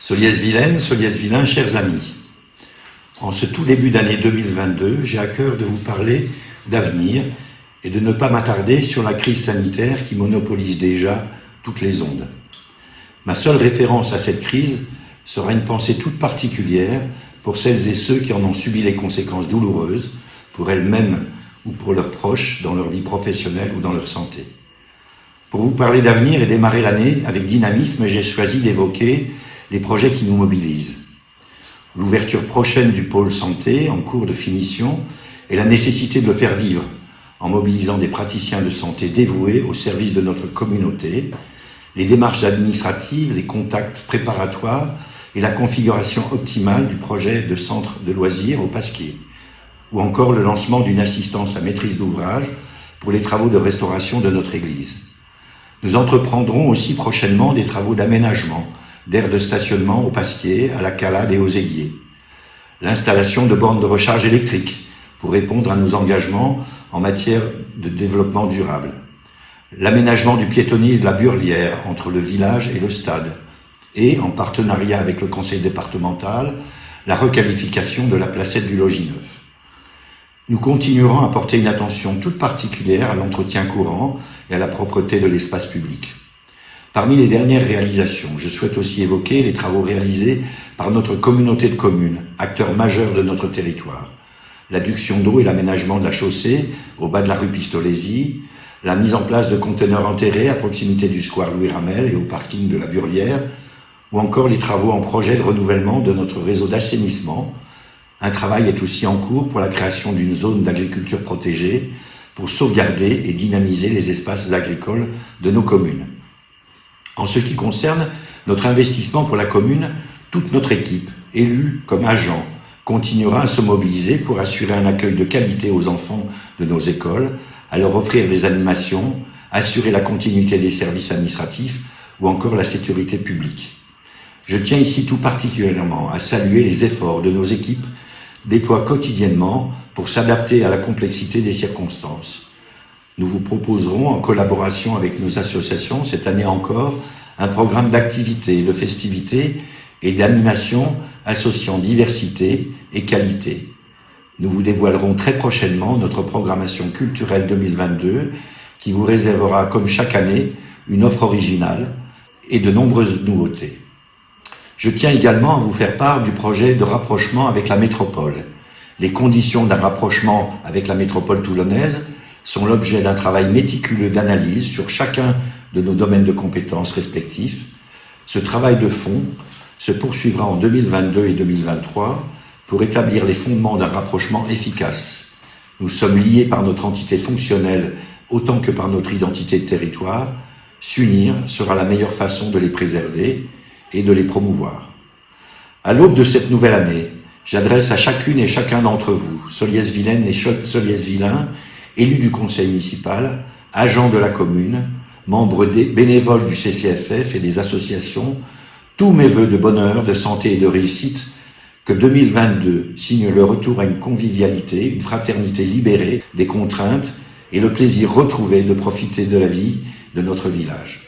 Solliès-Vilaine, Solliès-Vilain, chers amis, en ce tout début d'année 2022, j'ai à cœur de vous parler d'avenir et de ne pas m'attarder sur la crise sanitaire qui monopolise déjà toutes les ondes. Ma seule référence à cette crise sera une pensée toute particulière pour celles et ceux qui en ont subi les conséquences douloureuses, pour elles-mêmes ou pour leurs proches, dans leur vie professionnelle ou dans leur santé. Pour vous parler d'avenir et démarrer l'année avec dynamisme, j'ai choisi d'évoquer les projets qui nous mobilisent. L'ouverture prochaine du pôle santé, en cours de finition, et la nécessité de le faire vivre, en mobilisant des praticiens de santé dévoués au service de notre communauté, les démarches administratives, les contacts préparatoires et la configuration optimale du projet de centre de loisirs au Pasquier, ou encore le lancement d'une assistance à maîtrise d'ouvrage pour les travaux de restauration de notre église. Nous entreprendrons aussi prochainement des travaux d'aménagement, d'aires de stationnement au Pasquier, à la Calade et aux Aiguiers. L'installation de bornes de recharge électrique pour répondre à nos engagements en matière de développement durable. L'aménagement du piétonnier de la Burlière entre le village et le stade. Et, en partenariat avec le conseil départemental, la requalification de la placette du Logis Neuf. Nous continuerons à porter une attention toute particulière à l'entretien courant et à la propreté de l'espace public. Parmi les dernières réalisations, je souhaite aussi évoquer les travaux réalisés par notre communauté de communes, acteur majeur de notre territoire. L'adduction d'eau et l'aménagement de la chaussée au bas de la rue Pistolési, la mise en place de conteneurs enterrés à proximité du square Louis Ramel et au parking de la Burlière, ou encore les travaux en projet de renouvellement de notre réseau d'assainissement. Un travail est aussi en cours pour la création d'une zone d'agriculture protégée pour sauvegarder et dynamiser les espaces agricoles de nos communes. En ce qui concerne notre investissement pour la commune, toute notre équipe, élue comme agent, continuera à se mobiliser pour assurer un accueil de qualité aux enfants de nos écoles, à leur offrir des animations, assurer la continuité des services administratifs ou encore la sécurité publique. Je tiens ici tout particulièrement à saluer les efforts de nos équipes déploient quotidiennement pour s'adapter à la complexité des circonstances. Nous vous proposerons, en collaboration avec nos associations, cette année encore, un programme d'activités, de festivités et d'animation associant diversité et qualité. Nous vous dévoilerons très prochainement notre programmation culturelle 2022 qui vous réservera, comme chaque année, une offre originale et de nombreuses nouveautés. Je tiens également à vous faire part du projet de rapprochement avec la métropole. Les conditions d'un rapprochement avec la métropole toulonnaise sont l'objet d'un travail méticuleux d'analyse sur chacun de nos domaines de compétences respectifs. Ce travail de fond se poursuivra en 2022 et 2023 pour établir les fondements d'un rapprochement efficace. Nous sommes liés par notre entité fonctionnelle autant que par notre identité de territoire. S'unir sera la meilleure façon de les préserver et de les promouvoir. À l'aube de cette nouvelle année, j'adresse à chacune et chacun d'entre vous, Solliès-Vilaine et Solliès-Vilain, élus du conseil municipal, agents de la commune, membres bénévoles du CCFF et des associations, tous mes vœux de bonheur, de santé et de réussite, que 2022 signe le retour à une convivialité, une fraternité libérée des contraintes et le plaisir retrouvé de profiter de la vie de notre village.